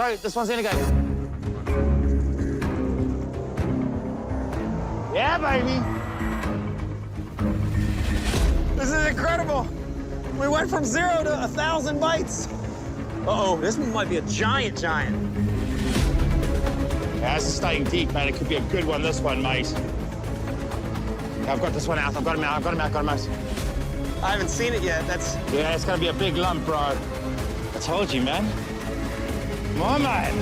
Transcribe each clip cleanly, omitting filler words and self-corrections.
bro. This one's gonna go. Yeah, baby. This is incredible. We went from 0 to 1,000 bites. Uh-oh, this one might be a giant. Yeah, this is staying deep, man. It could be a good one, this one, mate. Yeah, I've got this one out. I've got him out. I haven't seen it yet. Yeah, it's gonna be a big lump, bro. I told you, man. Come on, man.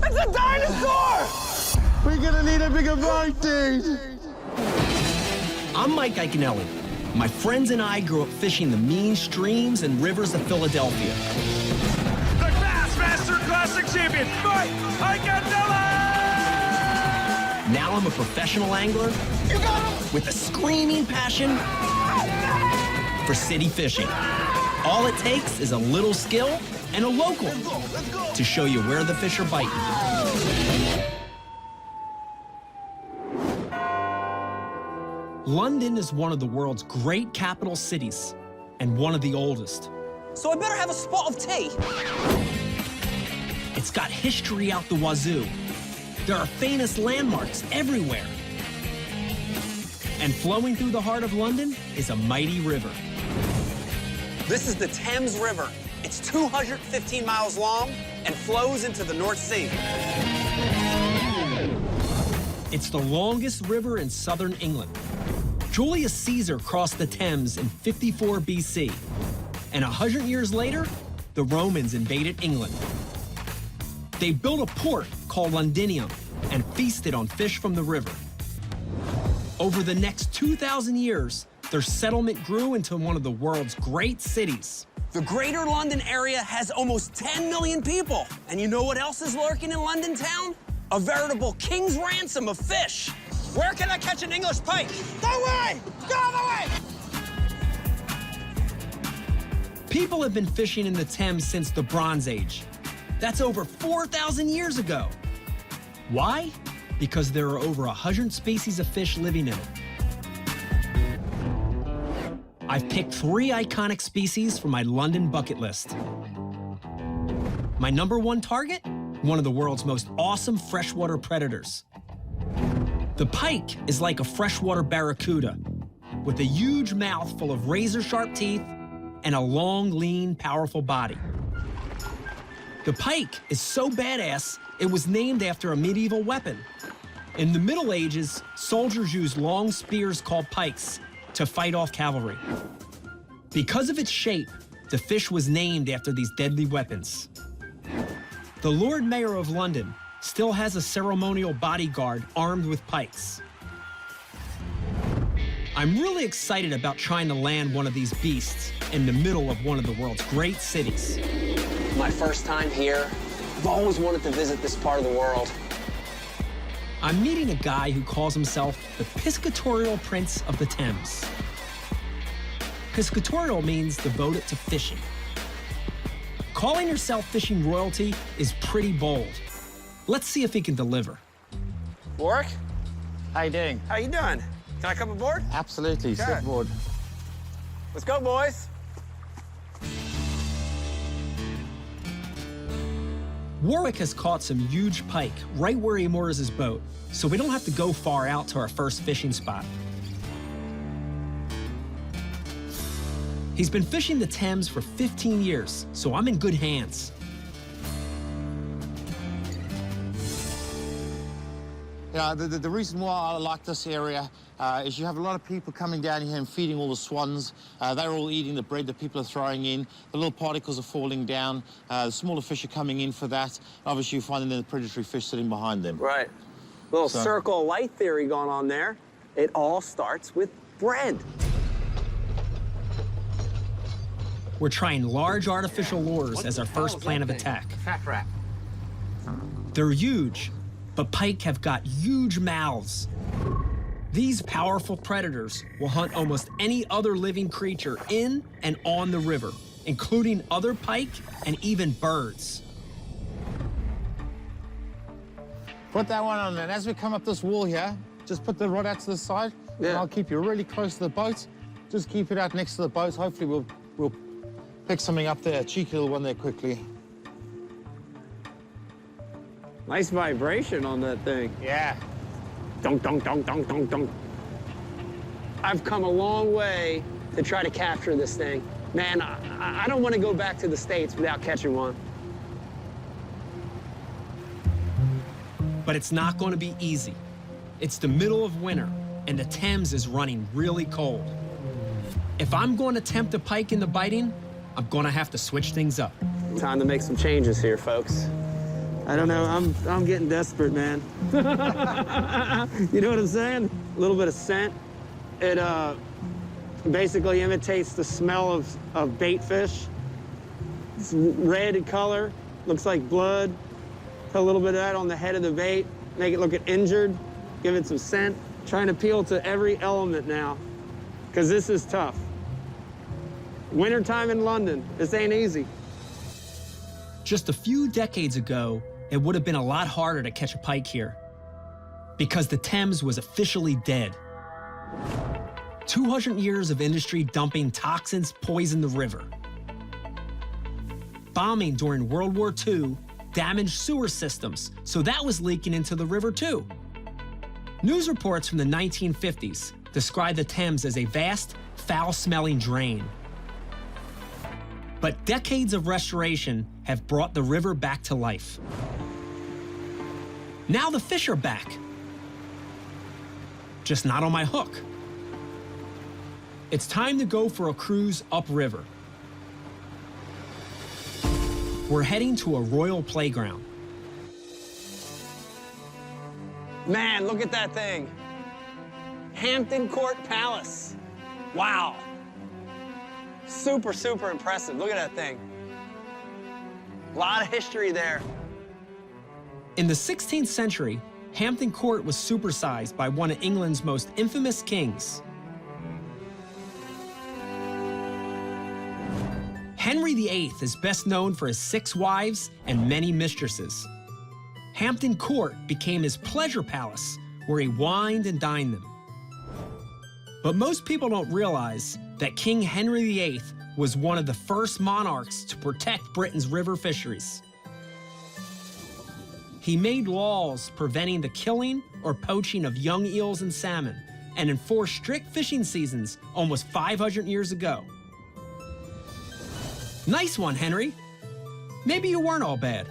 It's a dinosaur! We're gonna need a bigger bite, dude. I'm Mike Iaconelli. My friends and I grew up fishing the mean streams and rivers of Philadelphia. The Bassmaster Classic champion, Mike Iaconelli! Now I'm a professional angler with a screaming passion for city fishing. All it takes is a little skill and a local to show you where the fish are biting. London is one of the world's great capital cities and one of the oldest. So I better have a spot of tea. It's got history out the wazoo. There are famous landmarks everywhere. And flowing through the heart of London is a mighty river. This is the Thames River. It's 215 miles long and flows into the North Sea. It's the longest river in southern England. Julius Caesar crossed the Thames in 54 BC. And 100 years later, the Romans invaded England. They built a port called Londinium and feasted on fish from the river. Over the next 2,000 years, their settlement grew into one of the world's great cities. The greater London area has almost 10 million people. And you know what else is lurking in London town? A veritable king's ransom of fish. Where can I catch an English pike? That way! Go the way! People have been fishing in the Thames since the Bronze Age. That's over 4,000 years ago. Why? Because there are over 100 species of fish living in it. I've picked 3 iconic species for my London bucket list. My #1 target? One of the world's most awesome freshwater predators. The pike is like a freshwater barracuda with a huge mouth full of razor-sharp teeth and a long, lean, powerful body. The pike is so badass, it was named after a medieval weapon. In the Middle Ages, soldiers used long spears called pikes to fight off cavalry. Because of its shape, the fish was named after these deadly weapons. The Lord Mayor of London still has a ceremonial bodyguard armed with pikes. I'm really excited about trying to land one of these beasts in the middle of one of the world's great cities. My first time here. I've always wanted to visit this part of the world. I'm meeting a guy who calls himself the Piscatorial Prince of the Thames. Piscatorial means devoted to fishing. Calling yourself fishing royalty is pretty bold. Let's see if he can deliver. Warwick, How you doing? how you doing? Can I come aboard? Absolutely. Okay. Step aboard. Let's go, boys. Warwick has caught some huge pike right where he moors his boat, so we don't have to go far out to our first fishing spot. He's been fishing the Thames for 15 years, so I'm in good hands. Yeah, the reason why I like this area is you have a lot of people coming down here and feeding all the swans. They're all eating the bread that people are throwing in. The little particles are falling down. The smaller fish are coming in for that. Obviously, you're finding the predatory fish sitting behind them. Right. Little circle of life theory going on there. It all starts with bread. We're trying large artificial lures as our first plan of attack. Fat rat. They're huge, but pike have got huge mouths. These powerful predators will hunt almost any other living creature in and on the river, including other pike and even birds. Put that one on, and as we come up this wall here, just put the rod out to the side, and I'll keep you really close to the boat. Just keep it out next to the boat. Hopefully we'll Pick something up there, a cheeky little one there quickly. Nice vibration on that thing. Yeah. Dunk, dunk, dunk, dunk, dunk, dunk. I've come a long way to try to capture this thing. Man, I don't want to go back to the States without catching one. But it's not going to be easy. It's the middle of winter, and the Thames is running really cold. If I'm going to tempt a pike into biting, I'm going to have to switch things up. Time to make some changes here, folks. I don't know, I'm getting desperate, man. You know what I'm saying? A little bit of scent. It basically imitates the smell of bait fish. It's red in color, looks like blood. Put a little bit of that on the head of the bait, make it look injured, give it some scent. Trying to appeal to every element now, because this is tough. Wintertime in London, this ain't easy. Just a few decades ago, it would have been a lot harder to catch a pike here, because the Thames was officially dead. 200 years of industry dumping toxins poisoned the river. Bombing during World War II damaged sewer systems, so that was leaking into the river too. News reports from the 1950s described the Thames as a vast, foul-smelling drain. But decades of restoration have brought the river back to life. Now the fish are back. Just not on my hook. It's time to go for a cruise upriver. We're heading to a royal playground. Man, look at that thing. Hampton Court Palace. Wow. Super, super impressive. Look at that thing. A lot of history there. In the 16th century, Hampton Court was supersized by one of England's most infamous kings. Henry VIII is best known for his 6 wives and many mistresses. Hampton Court became his pleasure palace, where he wined and dined them. But most people don't realize that King Henry VIII was one of the first monarchs to protect Britain's river fisheries. He made laws preventing the killing or poaching of young eels and salmon, and enforced strict fishing seasons almost 500 years ago. Nice one, Henry. Maybe you weren't all bad.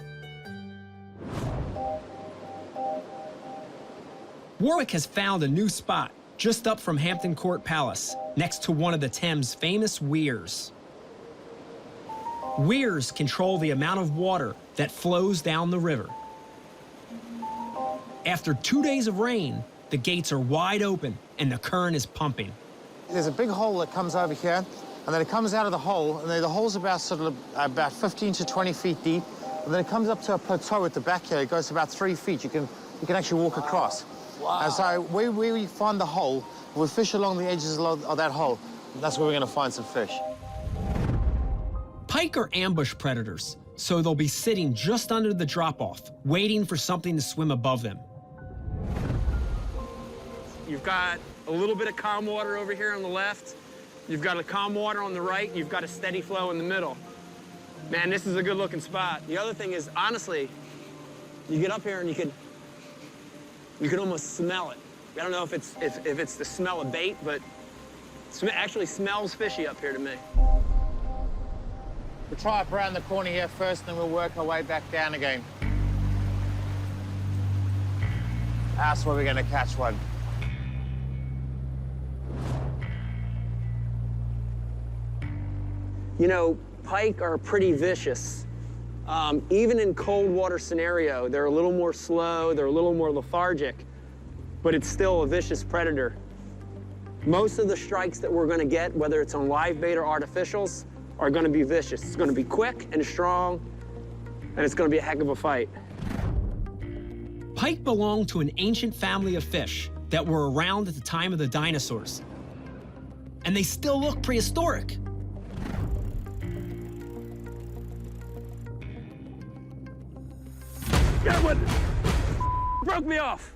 Warwick has found a new spot just up from Hampton Court Palace, next to one of the Thames' famous weirs. Weirs control the amount of water that flows down the river. After 2 days of rain, the gates are wide open and the current is pumping. There's a big hole that comes over here, and then it comes out of the hole, and then the hole's about about 15 to 20 feet deep, and then it comes up to a plateau at the back here. It goes about 3 feet. You can actually walk across. Wow. And so where we find the hole, we'll fish along the edges of that hole. That's where we're going to find some fish. Pike are ambush predators, so they'll be sitting just under the drop-off, waiting for something to swim above them. You've got a little bit of calm water over here on the left. You've got a calm water on the right. You've got a steady flow in the middle. Man, this is a good-looking spot. The other thing is, honestly, you get up here and you can almost smell it. I don't know if it's the smell of bait, but it actually smells fishy up here to me. We'll try up around the corner here first, and then we'll work our way back down again. That's where we're going to catch one. You know, pike are pretty vicious. Even in cold water scenario, they're a little more slow, they're a little more lethargic, but it's still a vicious predator. Most of the strikes that we're gonna get, whether it's on live bait or artificials, are gonna be vicious. It's gonna be quick and strong, and it's gonna be a heck of a fight. Pike belong to an ancient family of fish that were around at the time of the dinosaurs. And they still look prehistoric. Got one! Broke me off!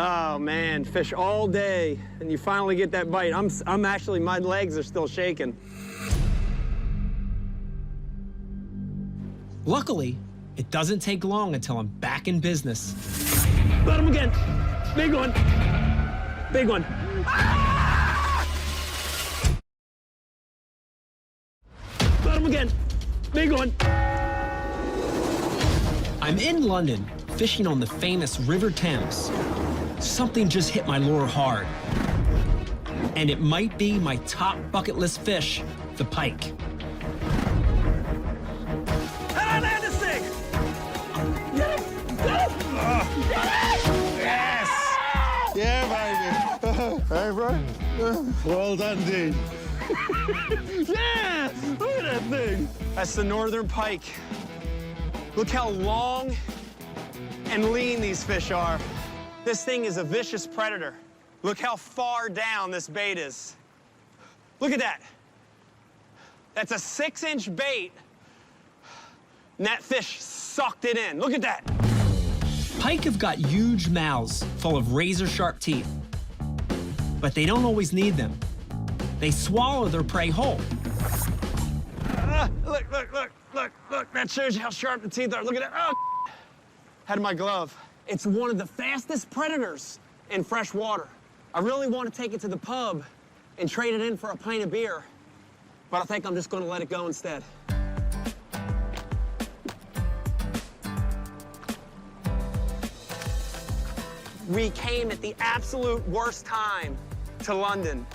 Oh man, fish all day, and you finally get that bite. I'm actually, my legs are still shaking. Luckily, it doesn't take long until I'm back in business. Got him again. Big one. Big one. Ah! Got him again. Big one. I'm in London, fishing on the famous River Thames. Something just hit my lure hard. And it might be my top bucket list fish, the pike. How'd I land this thing? Get him! Get him! Get him! Yes! Yeah, baby. Hey, bro. Well done, dude. Yeah! Look at that thing. That's the northern pike. Look how long and lean these fish are. This thing is a vicious predator. Look how far down this bait is. Look at that. That's a 6-inch bait, and that fish sucked it in. Look at that. Pike have got huge mouths full of razor-sharp teeth. But they don't always need them. They swallow their prey whole. Look, look, look, look, look. That shows you how sharp the teeth are. Look at that. Oh, had my glove. It's one of the fastest predators in fresh water. I really want to take it to the pub and trade it in for a pint of beer, but I think I'm just going to let it go instead. We came at the absolute worst time to London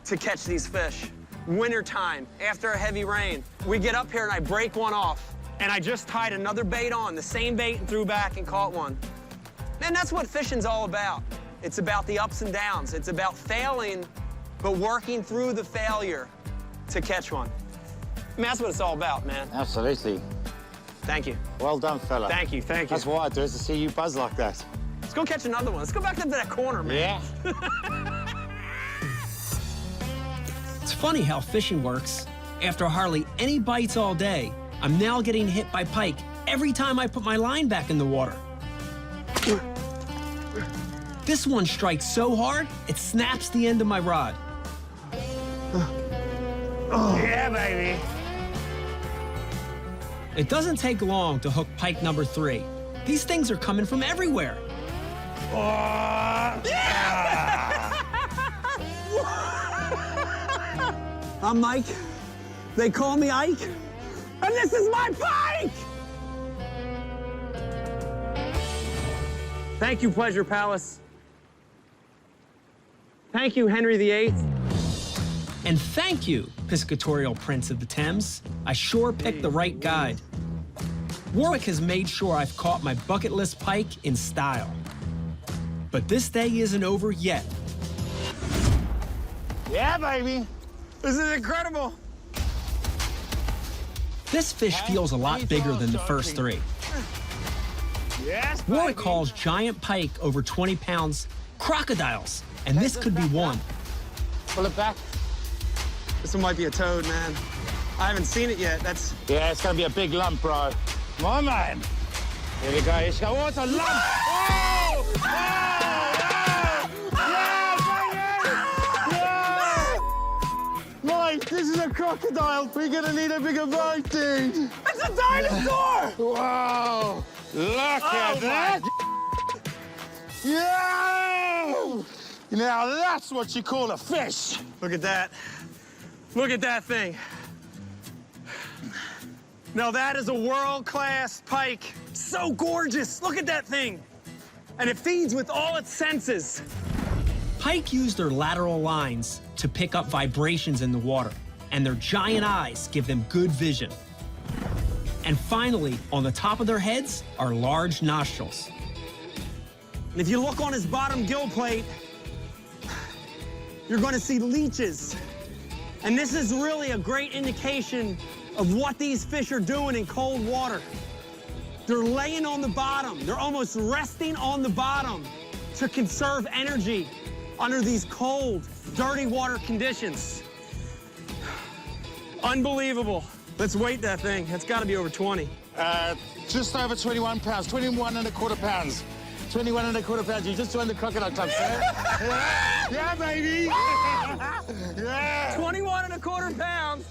to catch these fish. Winter time, after a heavy rain. We get up here and I break one off, and I just tied another bait on, the same bait, and threw back and caught one. And that's what fishing's all about. It's about the ups and downs. It's about failing, but working through the failure to catch one. I mean, that's what it's all about, man. Absolutely. Thank you. Well done, fella. Thank you, thank you. That's what I do, is to see you buzz like that. Let's go catch another one. Let's go back up to that corner, man. Yeah. It's funny how fishing works. After hardly any bites all day, I'm now getting hit by pike every time I put my line back in the water. This one strikes so hard, it snaps the end of my rod. Yeah, baby. It doesn't take long to hook pike number 3. These things are coming from everywhere. I'm Mike. They call me Ike. And this is my pike! Thank you, Pleasure Palace. Thank you, Henry VIII. And thank you, Piscatorial Prince of the Thames. I sure picked the right guide. Warwick has made sure I've caught my bucket list pike in style. But this day isn't over yet. Yeah, baby. This is incredible. This fish feels a lot bigger than the first 3. Yes, Warwick baby. calls giant pike over 20 pounds crocodiles, and this could be one. Pull it back. This one might be a toad, man. I haven't seen it yet. That's... Yeah, it's gonna be a big lump, bro. Come on, man. Here we go. Here we go. Oh, it's a lump. Oh! Oh! Mike, this is a crocodile. We're gonna need a bigger boat, dude. It's a dinosaur! Wow! Look at that! Yeah! Now that's what you call a fish. Look at that. Look at that thing. Now that is a world-class pike. So gorgeous. Look at that thing. And it feeds with all its senses. Pike use their lateral lines to pick up vibrations in the water, and their giant eyes give them good vision. And finally, on the top of their heads are large nostrils. And if you look on his bottom gill plate, you're going to see leeches. And this is really a great indication of what these fish are doing in cold water. They're laying on the bottom. They're almost resting on the bottom to conserve energy under these cold, dirty water conditions. Unbelievable. Let's weight that thing. It's got to be over 20. Just over 21 pounds, 21 1/4 pounds. 21 and a quarter pounds. You just joined the Crocodile Club, sir. Yeah, yeah, baby. Yeah. 21 and a quarter pounds.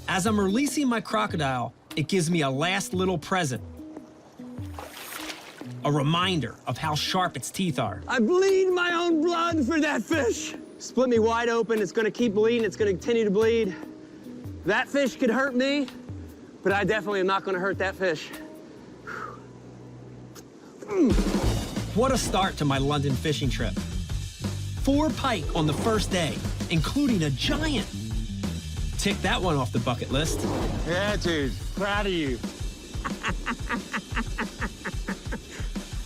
As I'm releasing my crocodile, it gives me a last little present. A reminder of how sharp its teeth are. I bleed my own blood for that fish. Split me wide open. It's gonna keep bleeding. It's gonna continue to bleed. That fish could hurt me, but I definitely am not gonna hurt that fish. What a start to my London fishing trip. 4 pike on the first day, including a giant. Tick that one off the bucket list. Yeah, dude. Proud of you.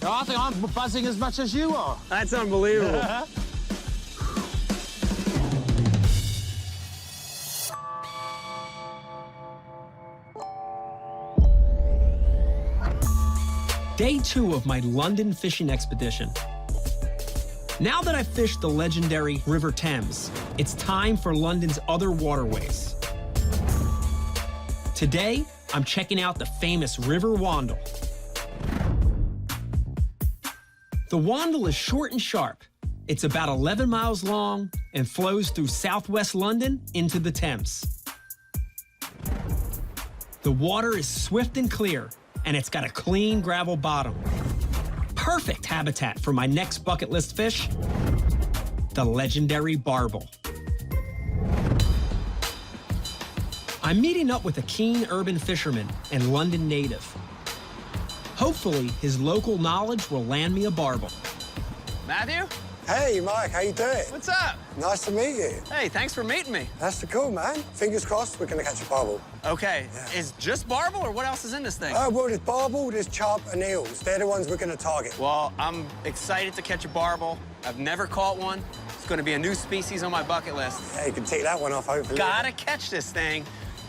I think I'm buzzing as much as you are. That's unbelievable. Day 2 of my London fishing expedition. Now that I've fished the legendary River Thames, it's time for London's other waterways. Today, I'm checking out the famous River Wandel. The Wandel is short and sharp. It's about 11 miles long and flows through southwest London into the Thames. The water is swift and clear, and it's got a clean gravel bottom. Perfect habitat for my next bucket list fish, the legendary barbel. I'm meeting up with a keen urban fisherman and London native. Hopefully, his local knowledge will land me a barbel. Matthew? Hey, Mike, how you doing? What's up? Nice to meet you. Hey, thanks for meeting me. That's cool, man. Fingers crossed we're gonna catch a barbel. Okay, is just barbel or what else is in this thing? Well, there's barbel, there's chub, and eels. They're the ones we're gonna target. Well, I'm excited to catch a barbel. I've never caught one. It's gonna be a new species on my bucket list. Yeah, you can take that one off, hopefully. Gotta catch this thing.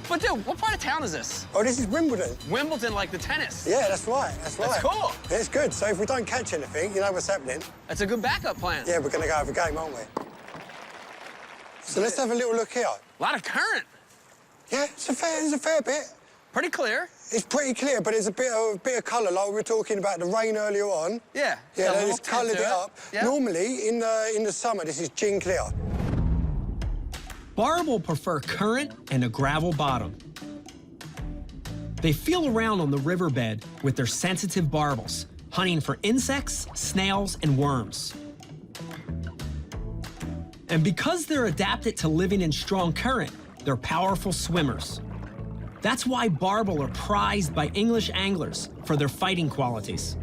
But dude, what part of town is this? Oh, this is Wimbledon. Wimbledon, like the tennis. Yeah, that's right, that's right. That's cool. It's good, so if we don't catch anything, you know what's happening. That's a good backup plan. Yeah, we're gonna go have a game, aren't we? So let's have a little look here. A lot of current. Yeah, there's a fair bit. Pretty clear. It's pretty clear, but there's a bit of colour, like we were talking about the rain earlier on. Yeah. Yeah, got a they little just coloured tint to it up. Yeah. Normally, in the summer, this is gin clear. Barbel prefer current and a gravel bottom. They feel around on the riverbed with their sensitive barbels, hunting for insects, snails, and worms. And because they're adapted to living in strong current, they're powerful swimmers. That's why barbel are prized by English anglers for their fighting qualities.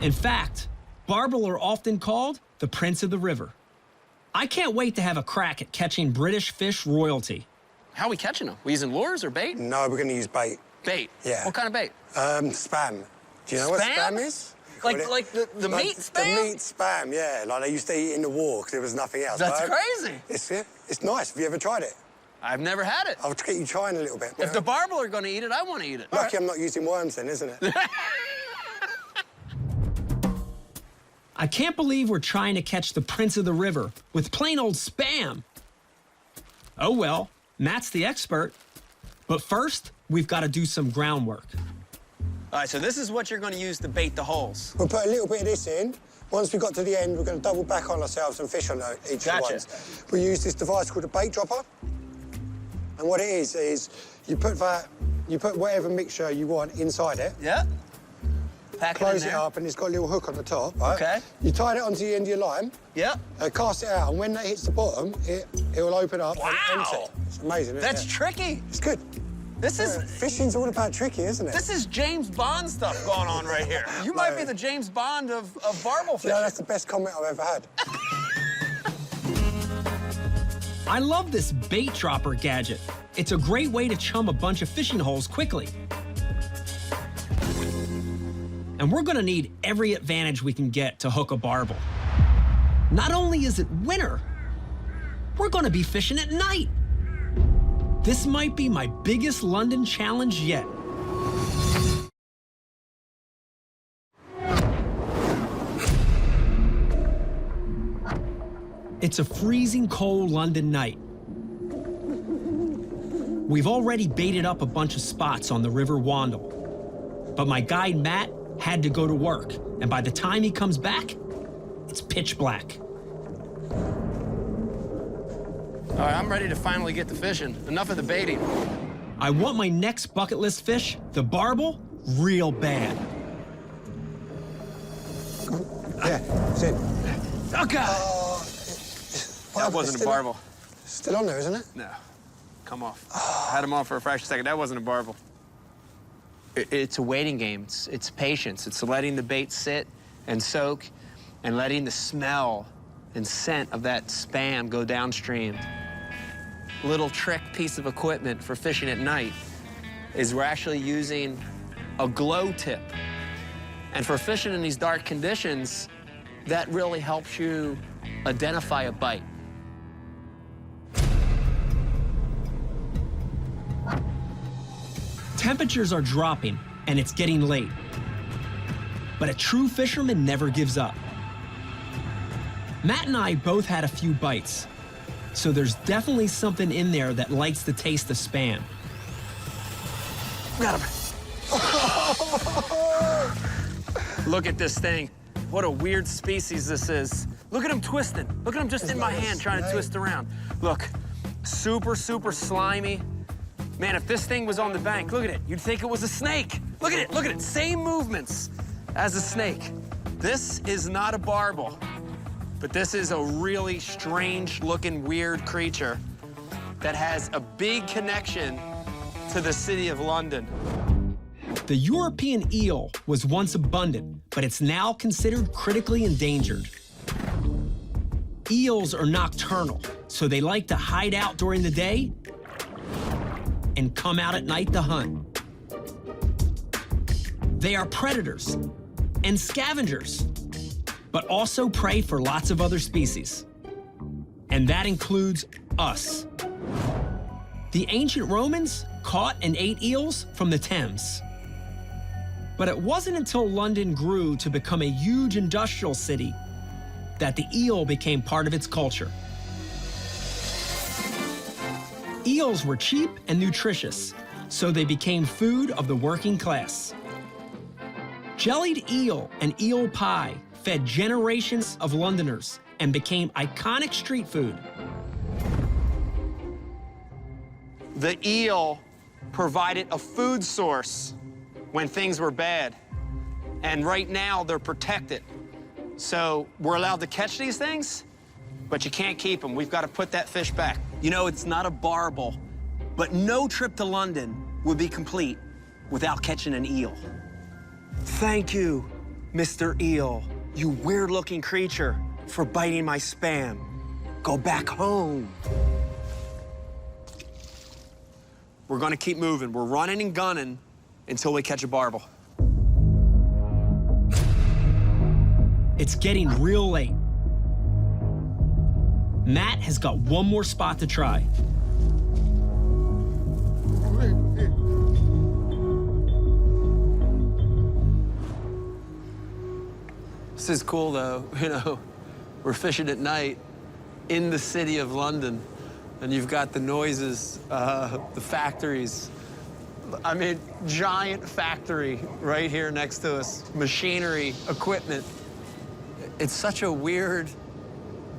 In fact, barbel are often called the Prince of the River. I can't wait to have a crack at catching British fish royalty. How are we catching them? We using lures or bait? No, we're gonna use bait. Bait? Yeah. What kind of bait? Spam. Do you know what spam is? Like Call it- like the meat spam? The meat spam, yeah. Like they used to eat in the war because there was nothing else. That's But crazy. It's nice. Have you ever tried it? I've never had it. I'll get you trying a little bit. If the barbel are gonna eat it, I want to eat it. Lucky I'm not using worms then, isn't it? I can't believe we're trying to catch the Prince of the River with plain old spam. Oh well, Matt's the expert. But first, we've got to do some groundwork. All right, so this is what you're going to use to bait the holes. We'll put a little bit of this in. Once we got to the end, we're going to double back on ourselves and fish on each of the ones. We use this device called a bait dropper. And what it is you put whatever mixture you want inside it. Yeah. Pack Close it in it there. up, and it's got a little hook on the top, right? Okay. You tie it onto the end of your line, Yeah. cast it out, and when that hits the bottom, it will open up and Wow. empty. It's amazing, isn't That's it? tricky. It's good. This is Fishing's all about tricky, isn't it? this is James Bond stuff going on right here. You might be the James Bond of barbel fishing. No, that's the best comment I've ever had. I love this bait dropper gadget. It's a great way to chum a bunch of fishing holes quickly. And we're gonna need every advantage we can get to hook a barbel. Not only is it winter, we're gonna be fishing at night. This might be my biggest London challenge yet. It's a freezing cold London night. We've already baited up a bunch of spots on the River Wandel, but my guide Matt had to go to work, and by the time he comes back, it's pitch black. All right, I'm ready to finally get to fishing. Enough of the baiting. I want my next bucket list fish, the barbel, real bad. Yeah, it's in. Oh, God! That wasn't a barbel. Still on there, isn't it? No. Come off. Had him on for a fraction second. That wasn't a barbel. It's a waiting game. It's patience. It's letting the bait sit and soak and letting the smell and scent of that spam go downstream. Little trick piece of equipment for fishing at night is we're actually using a glow tip. And for fishing in these dark conditions, that really helps you identify a bite. Temperatures are dropping, and it's getting late. But a true fisherman never gives up. Matt and I both had a few bites, so there's definitely something in there that likes the taste of spam. Got him. Look at this thing. What a weird species this is. Look at him twisting. Look at him just in my hand trying to twist around. Look, super, super slimy. Man, if this thing was on the bank, look at it. You'd think it was a snake. Look at it, look at it. Same movements as a snake. This is not a barbel, but this is a really strange-looking, weird creature that has a big connection to the city of London. The European eel was once abundant, but it's now considered critically endangered. Eels are nocturnal, so they like to hide out during the day and come out at night to hunt. They are predators and scavengers, but also prey for lots of other species. And that includes us. The ancient Romans caught and ate eels from the Thames. But it wasn't until London grew to become a huge industrial city that the eel became part of its culture. Eels were cheap and nutritious, so they became food of the working class. Jellied eel and eel pie fed generations of Londoners and became iconic street food. The eel provided a food source when things were bad. And right now, they're protected. So we're allowed to catch these things, but you can't keep them. We've got to put that fish back. You know, it's not a barbel, but no trip to London would be complete without catching an eel. Thank you, Mr. Eel, you weird-looking creature, for biting my spam. Go back home. We're gonna keep moving. We're running and gunning until we catch a barbel. It's getting real late. Matt has got one more spot to try. This is cool, though. You know, we're fishing at night in the city of London, and you've got the noises, the factories. I mean, giant factory right here next to us. Machinery, equipment. It's such a weird,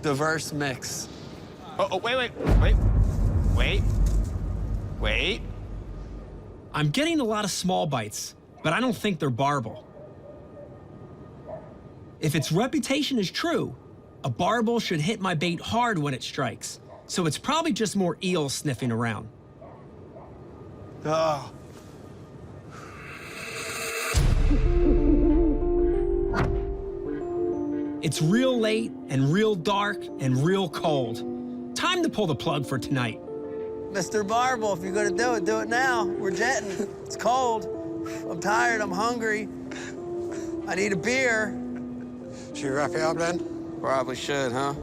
diverse mix. Oh, wait. I'm getting a lot of small bites, but I don't think they're barbel. If its reputation is true, a barbel should hit my bait hard when it strikes, so it's probably just more eel sniffing around. Oh. It's real late and real dark and real cold. Time to pull the plug for tonight. Mr. Barbel, if you're gonna do it now. We're jetting. It's cold. I'm tired, I'm hungry. I need a beer. Should we wrap it up then? Probably should, huh?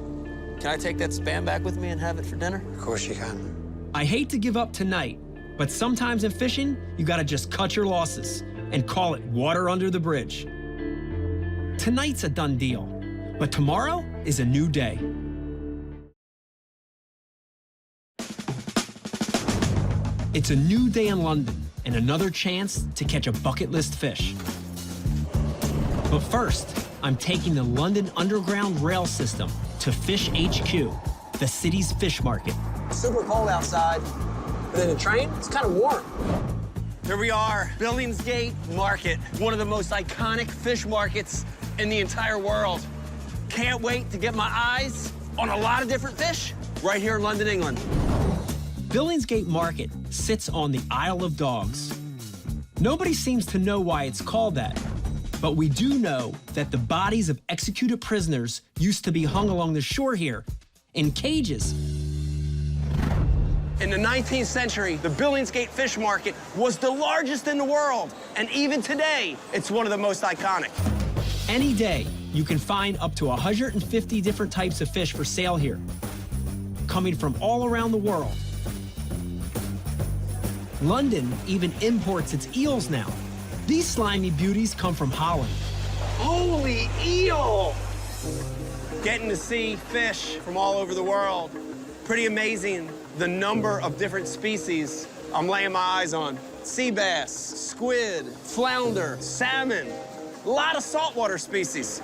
Can I take that spam back with me and have it for dinner? Of course you can. I hate to give up tonight, but sometimes in fishing, you gotta just cut your losses and call it water under the bridge. Tonight's a done deal, but tomorrow is a new day. It's a new day in London and another chance to catch a bucket list fish. But first, I'm taking the London Underground rail system to Fish HQ, the city's fish market. It's super cold outside, but in the train, it's kind of warm. Here we are, Billingsgate Market, one of the most iconic fish markets in the entire world. Can't wait to get my eyes on a lot of different fish right here in London, England. Billingsgate Market sits on the Isle of Dogs. Nobody seems to know why it's called that, but we do know that the bodies of executed prisoners used to be hung along the shore here in cages. In the 19th century, the Billingsgate Fish Market was the largest in the world, and even today, it's one of the most iconic. Any day, you can find up to 150 different types of fish for sale here, coming from all around the world. London even imports its eels now. These slimy beauties come from Holland. Holy eel! Getting to see fish from all over the world. Pretty amazing, the number of different species I'm laying my eyes on. Sea bass, squid, flounder, salmon, a lot of saltwater species.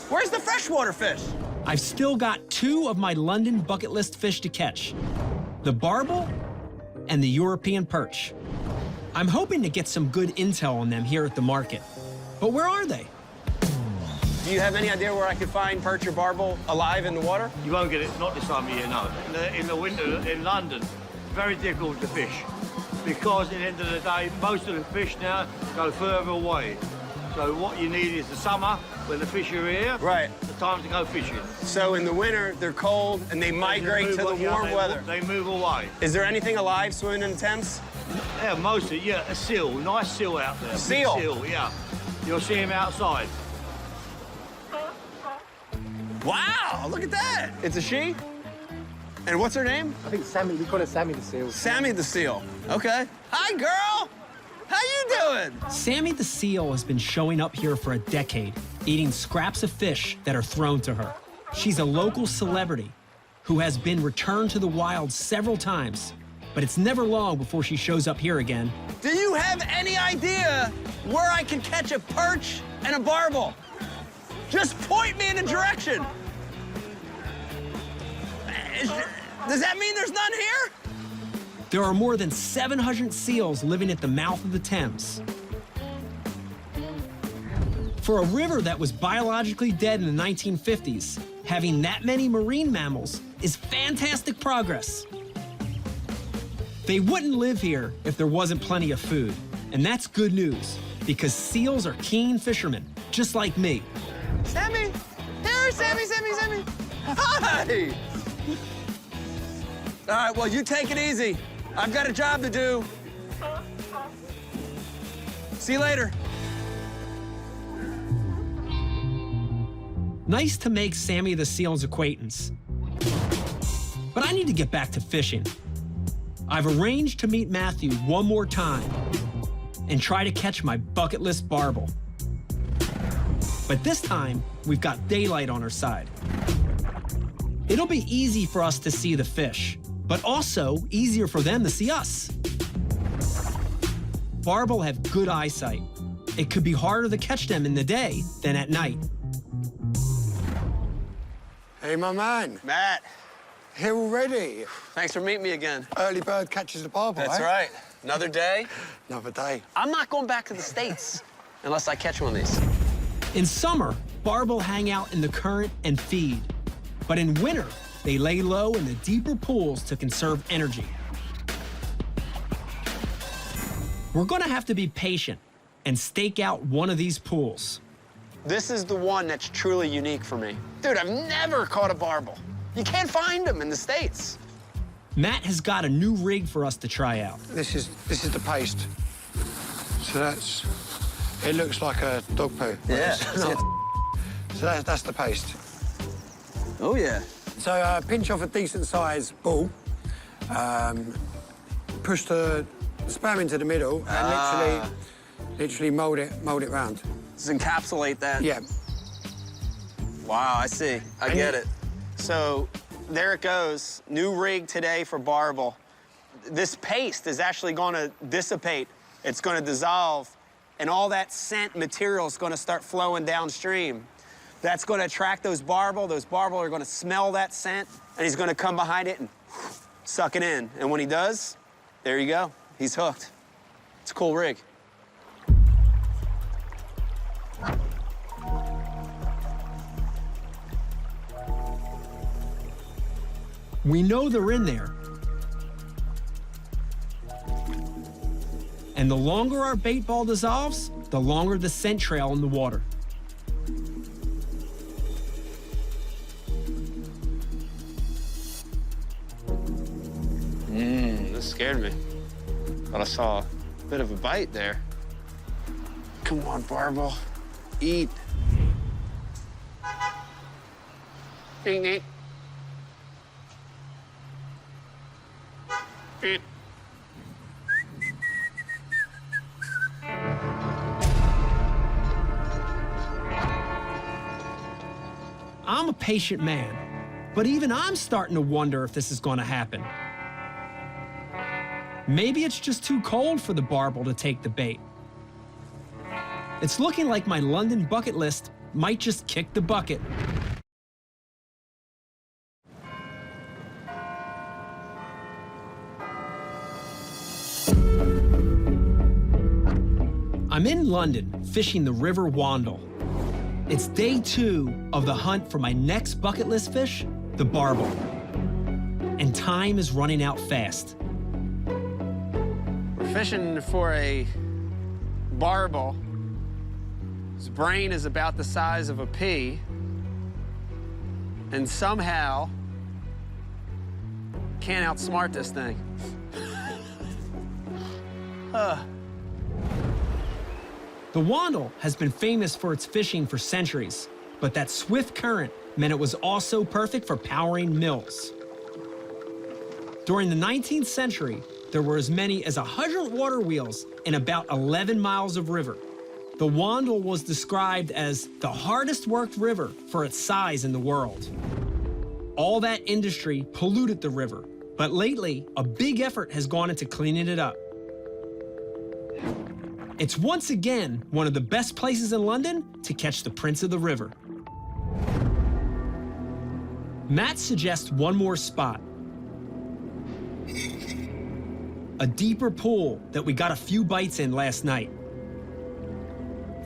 Where's the freshwater fish? I've still got 2 of my London bucket list fish to catch, the barbel and the European perch. I'm hoping to get some good intel on them here at the market. But where are they? Do you have any idea where I could find perch or barbel alive in the water? You won't get it, not this time of year, no. In the winter in London, very difficult to fish because at the end of the day, most of the fish now go further away. So what you need is the summer, when the fish are here, right, the time to go fishing. So in the winter, they're cold and they migrate to the warm weather. They move away. Is there anything alive swimming in the Thames? Yeah, mostly, yeah, a seal, nice seal out there. Seal? Big seal, yeah. You'll see him outside. Wow, look at that. It's a she? And what's her name? I think Sammy, we call her Sammy the Seal. Sammy the Seal. Okay. Hi, girl. How you doing? Sammy the seal has been showing up here for a decade, eating scraps of fish that are thrown to her. She's a local celebrity who has been returned to the wild several times, but it's never long before she shows up here again. Do you have any idea where I can catch a perch and a barbel? Just point me in a direction. Does that mean there's none here? There are more than 700 seals living at the mouth of the Thames. For a river that was biologically dead in the 1950s, having that many marine mammals is fantastic progress. They wouldn't live here if there wasn't plenty of food, and that's good news, because seals are keen fishermen, just like me. Sammy! Here, Sammy, Sammy, Sammy! Hi! All right, well, you take it easy. I've got a job to do. See you later. Nice to make Sammy the seal's acquaintance. But I need to get back to fishing. I've arranged to meet Matthew one more time and try to catch my bucket list barbel. But this time, we've got daylight on our side. It'll be easy for us to see the fish, but also easier for them to see us. Barbel have good eyesight. It could be harder to catch them in the day than at night. Hey, my man. Matt, Here already. thanks for meeting me again. Early bird catches the barbel, That's eh? right. Another day. Another day. I'm not going back to the States unless I catch one of these. In summer, barbel hang out in the current and feed. But in winter, they lay low in the deeper pools to conserve energy. We're gonna have to be patient and stake out one of these pools. This is the one that's truly unique for me. Dude, I've never caught a barbel. You can't find them in the States. Matt has got a new rig for us to try out. This is the paste. So that's... It looks like a dog poo. Yeah. So that's the paste. Oh, yeah. So pinch off a decent sized ball, push the sperm into the middle, and literally mold it round. Just encapsulate that. Yeah. Wow, I see. I get it. So there it goes. New rig today for barbel. This paste is actually going to dissipate. It's going to dissolve and all that scent material is gonna start flowing downstream. That's gonna attract those barbel. Those barbel are gonna smell that scent, and he's gonna come behind it and suck it in. And when he does, there you go. He's hooked. It's a cool rig. We know they're in there. And the longer our bait ball dissolves, the longer the scent trail in the water. This scared me. Thought I saw a bit of a bite there. Come on, barbel. Eat. Ding, ding. Eat. I'm a patient man, but even I'm starting to wonder if this is going to happen. Maybe it's just too cold for the barbel to take the bait. It's looking like my London bucket list might just kick the bucket. I'm in London fishing the River Wandel. It's day 2 of the hunt for my next bucket list fish, the barbel. And time is running out fast. We're fishing for a barbel. His brain is about the size of a pea. And somehow, can't outsmart this thing. The Wandel has been famous for its fishing for centuries, but that swift current meant it was also perfect for powering mills. During the 19th century, there were as many as 100 water wheels in about 11 miles of river. The Wandel was described as the hardest worked river for its size in the world. All that industry polluted the river, but lately, a big effort has gone into cleaning it up. It's once again one of the best places in London to catch the Prince of the River. Matt suggests one more spot. A deeper pool that we got a few bites in last night.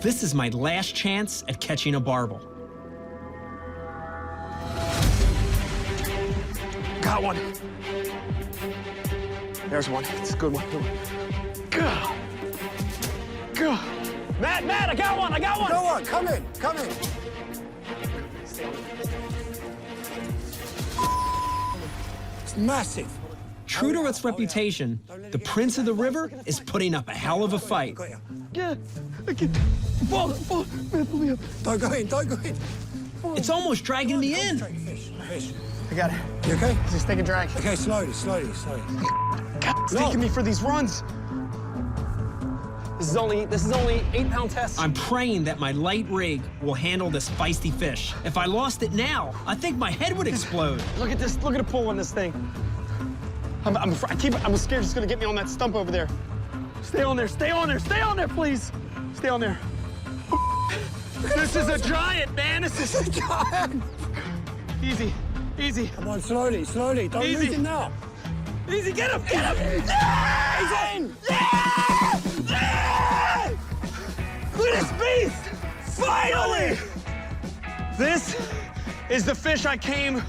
This is my last chance at catching a barbel. Got one. There's one. It's a good one. Go. Go. Matt, I got one. Go on, come in. It's massive. True to its reputation, the Prince of the River is putting up a hell of a fight. Yeah, Don't go in. It's almost dragging me in. Fish. I got it. You okay? Just take a drag. Okay, slowly. It's taking me for these runs. This is only 8-pound test. I'm praying that my light rig will handle this feisty fish. If I lost it now, I think my head would explode. Look at this. Look at the pull on this thing. I'm scared it's gonna get me on that stump over there. Stay on there, please. Stay on there. This is a giant, man. This is a giant. Easy. Come on, slowly. Don't lose him now. Easy, get him! Yeah! He's in! Yeah! Look at this beast! Finally! This is the fish I came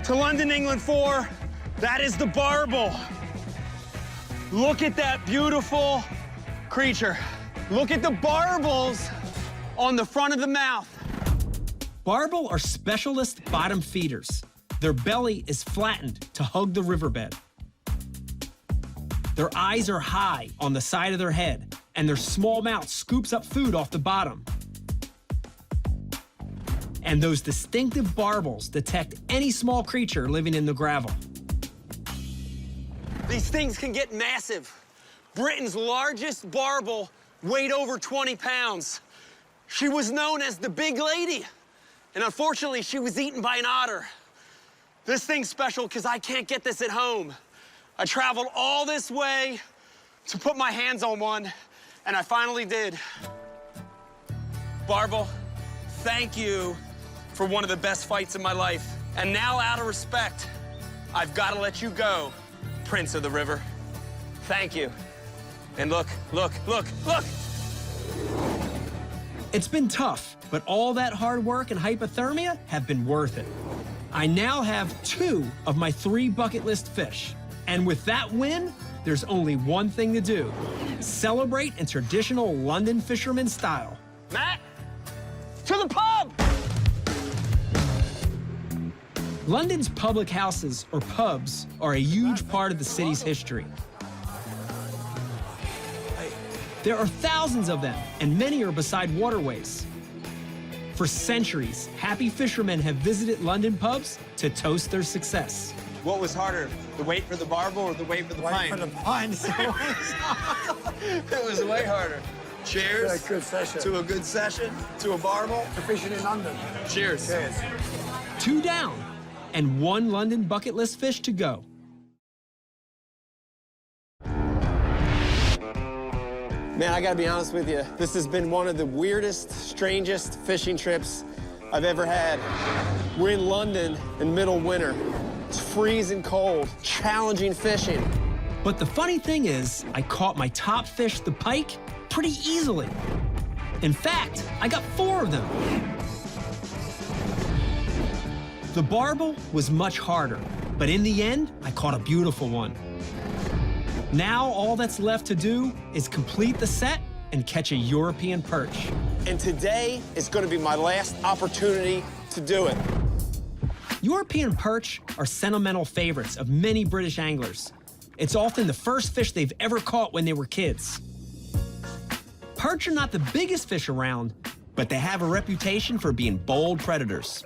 to London, England for. That is the barbel. Look at that beautiful creature. Look at the barbels on the front of the mouth. Barbel are specialist bottom feeders. Their belly is flattened to hug the riverbed. Their eyes are high on the side of their head, and their small mouth scoops up food off the bottom. And those distinctive barbels detect any small creature living in the gravel. These things can get massive. Britain's largest barbel weighed over 20 pounds. She was known as the Big Lady, and unfortunately, she was eaten by an otter. This thing's special because I can't get this at home. I traveled all this way to put my hands on one, And I finally did. Barbel, thank you for one of the best fights in my life. And now, out of respect, I've got to let you go, Prince of the River. Thank you. And look, look, look, look! It's been tough, but all that hard work and hypothermia have been worth it. I now have 2 of my 3 bucket list fish. And with that win, there's only one thing to do: celebrate in traditional London fisherman style. Matt, to the pub! London's public houses, or pubs, are a huge part of the city's history. There are thousands of them, and many are beside waterways. For centuries, happy fishermen have visited London pubs to toast their success. What was harder, the wait for the barbel or the wait for the pint? For the pint. It was way harder. Cheers. Yeah, good session. To a good session, to a barbel. For fishing in London. Cheers. Cheers. 2 down, and 1 London bucket list fish to go. Man, I gotta be honest with you. This has been one of the weirdest, strangest fishing trips I've ever had. We're in London in middle winter. It's freezing cold, challenging fishing. But the funny thing is, I caught my top fish, the pike, pretty easily. In fact, I got 4 of them. The barbel was much harder, but in the end, I caught a beautiful one. Now all that's left to do is complete the set and catch a European perch. And today is gonna be my last opportunity to do it. European perch are sentimental favorites of many British anglers. It's often the first fish they've ever caught when they were kids. Perch are not the biggest fish around, but they have a reputation for being bold predators.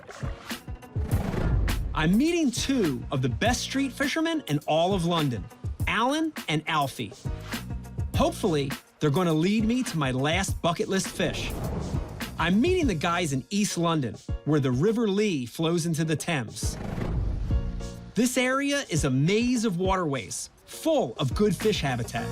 I'm meeting 2 of the best street fishermen in all of London, Alan and Alfie. Hopefully, they're going to lead me to my last bucket list fish. I'm meeting the guys in East London, where the River Lee flows into the Thames. This area is a maze of waterways, full of good fish habitat.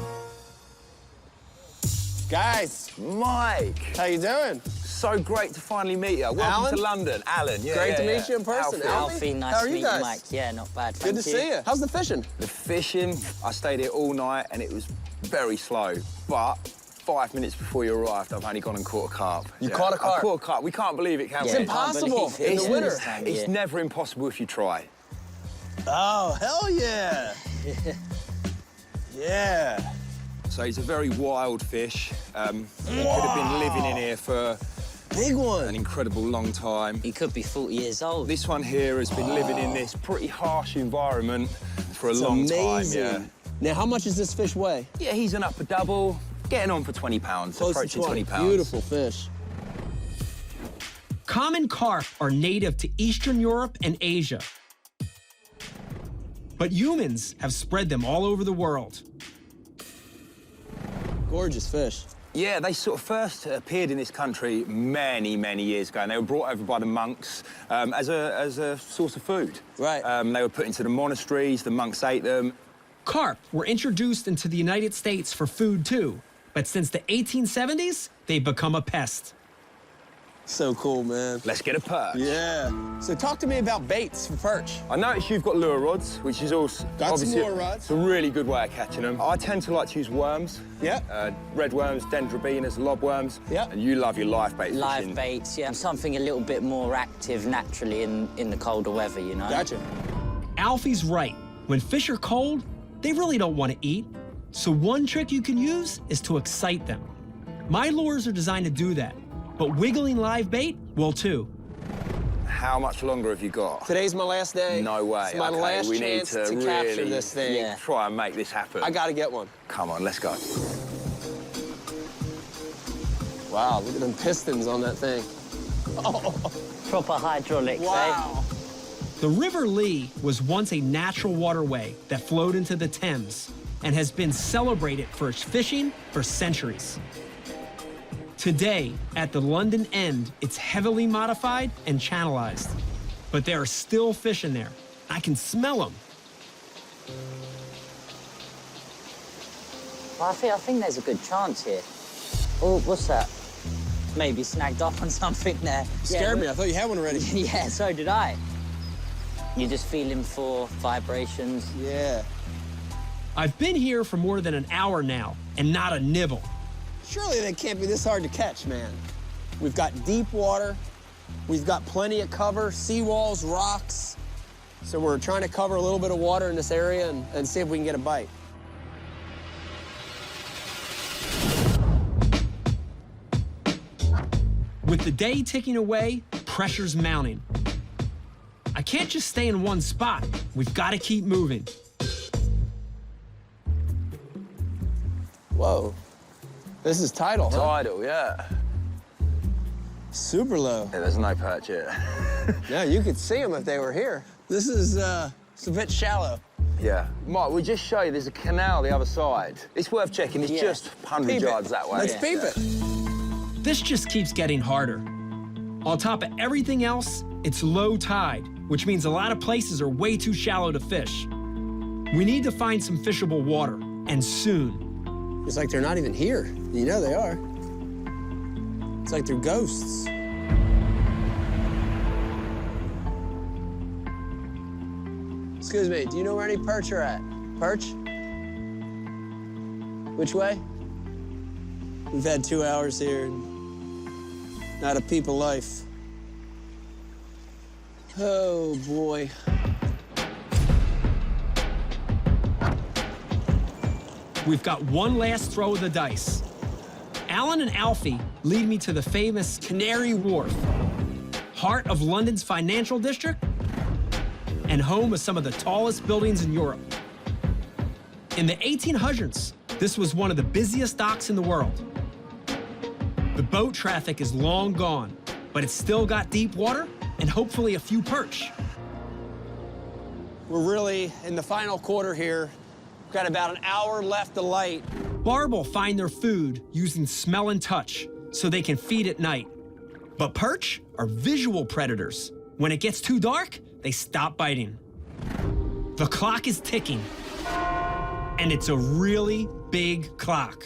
Guys, Mike, how you doing? so great to finally meet you. Welcome Alan? to London. Alan, yeah. Great to yeah. meet you in person. Alfie. Nice How are to you meet guys? you, Mike. Yeah, not bad. Good to see you. How's the fishing? The fishing, I stayed here all night and it was very slow, but 5 minutes before you arrived, I've only gone and caught a carp. You caught a carp? I caught a carp. We can't believe it, can we? It's impossible in the winter. It's never impossible if you try. Oh, hell yeah. Yeah. So he's a very wild fish. He could have been living in here for Big one. an incredible long time. He could be 40 years old. This one here has been living in this pretty harsh environment for a long time, yeah. Now, how much does this fish weigh? Yeah, he's an upper double, getting on for 20 pounds, Close to approaching 20 pounds. Beautiful fish. Common carp are native to Eastern Europe and Asia. But humans have spread them all over the world. Gorgeous fish. Yeah, they sort of first appeared in this country many, many years ago, and they were brought over by the monks as a source of food. Right. They were put into the monasteries, the monks ate them. Carp were introduced into the United States for food too, but since the 1870s, they've become a pest. So cool, man. Let's get a perch. Yeah. So talk to me about baits for perch. I noticed you've got lure rods, which is also Got some obviously lure rods. It's a really good way of catching them. I tend to like to use worms. Yeah. Red worms, dendrobinas, lobworms. Yeah. And you love your live bait Live fishing. baits, yeah. Something a little bit more active naturally in the colder weather, you know? Gotcha. Alfie's right. When fish are cold, they really don't want to eat. So one trick you can use is to excite them. My lures are designed to do that, but wiggling live bait will too. How much longer have you got? Today's my last day. No way. It's my Okay, last we need chance to to capture really this thing. Yeah. Try and make this happen. I gotta get one. Come on, let's go. Wow, look at them pistons on that thing. Proper hydraulics, Wow. The River Lee was once a natural waterway that flowed into the Thames and has been celebrated for its fishing for centuries. Today, at the London end, it's heavily modified and channelized. But there are still fish in there. I can smell them. Well, I think there's a good chance here. Oh, what's that? Maybe snagged off on something there. Scared me. I thought you had one already. Yeah, so did I. You're just feeling for vibrations. Yeah. I've been here for more than an hour now, and not a nibble. Surely they can't be this hard to catch, man. We've got deep water. We've got plenty of cover, seawalls, rocks. So we're trying to cover a little bit of water in this area and see if we can get a bite. With the day ticking away, pressure's mounting. I can't just stay in one spot. We've got to keep moving. Whoa. This is tidal, huh? Tidal, yeah. Super low. Yeah, there's no perch here. No, you could see them if they were here. This is it's a bit shallow. Yeah. Mike, we'll just show you there's a canal the other side. It's worth checking. It's just 100 yards that way. Let's peep it. This just keeps getting harder. On top of everything else, it's low tide, which means a lot of places are way too shallow to fish. We need to find some fishable water, and soon. It's like they're not even here. You know they are. It's like they're ghosts. Excuse me, do you know where any perch are at? Perch? Which way? We've had 2 hours here and not a peep of life. Oh, boy. We've got one last throw of the dice. Alan and Alfie lead me to the famous Canary Wharf, heart of London's financial district and home of some of the tallest buildings in Europe. In the 1800s, this was one of the busiest docks in the world. The boat traffic is long gone, but it's still got deep water and hopefully a few perch. We're really in the final quarter here. We've got about an hour left to light. Barb will find their food using smell and touch so they can feed at night. But perch are visual predators. When it gets too dark, they stop biting. The clock is ticking, and it's a really big clock.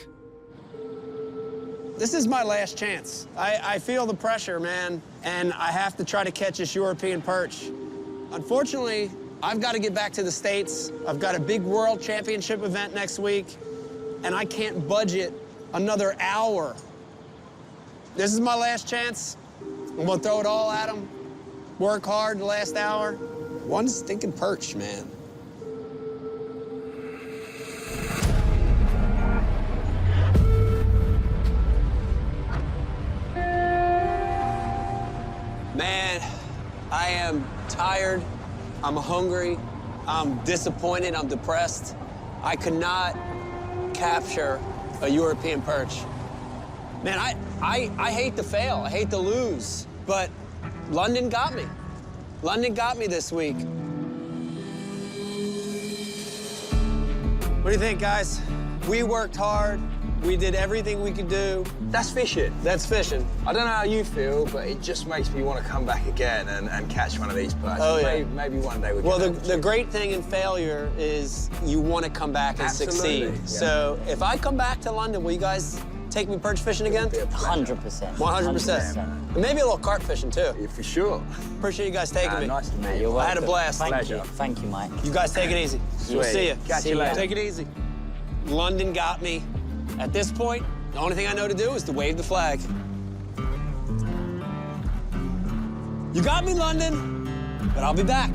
This is my last chance. I feel the pressure, man, and I have to try to catch this European perch. Unfortunately, I've got to get back to the States. I've got a big world championship event next week, and I can't budget another hour. This is my last chance. I'm gonna throw it all at them, work hard the last hour. One stinking perch, man. Man, I am tired, I'm hungry, I'm disappointed, I'm depressed. I could not capture a European perch. Man, I hate to fail, I hate to lose, but London got me. London got me this week. What do you think, guys? We worked hard. We did everything we could do. That's fishing. That's fishing. I don't know how you feel, but it just makes me want to come back again and catch one of these perch. Oh, yeah. Maybe one day we can. Well, the great thing in failure is you want to come back and succeed. Yeah. So if I come back to London, will you guys take me perch fishing again? 100%. 100%. And maybe a little carp fishing, too. Yeah, for sure. Appreciate you guys taking me. Nice to meet You're you. welcome. I had a blast. Thank you, Mike. You guys take it easy. We'll see you. Catch you later. Take it easy. London got me. At this point, the only thing I know to do is to wave the flag. You got me, London, but I'll be back.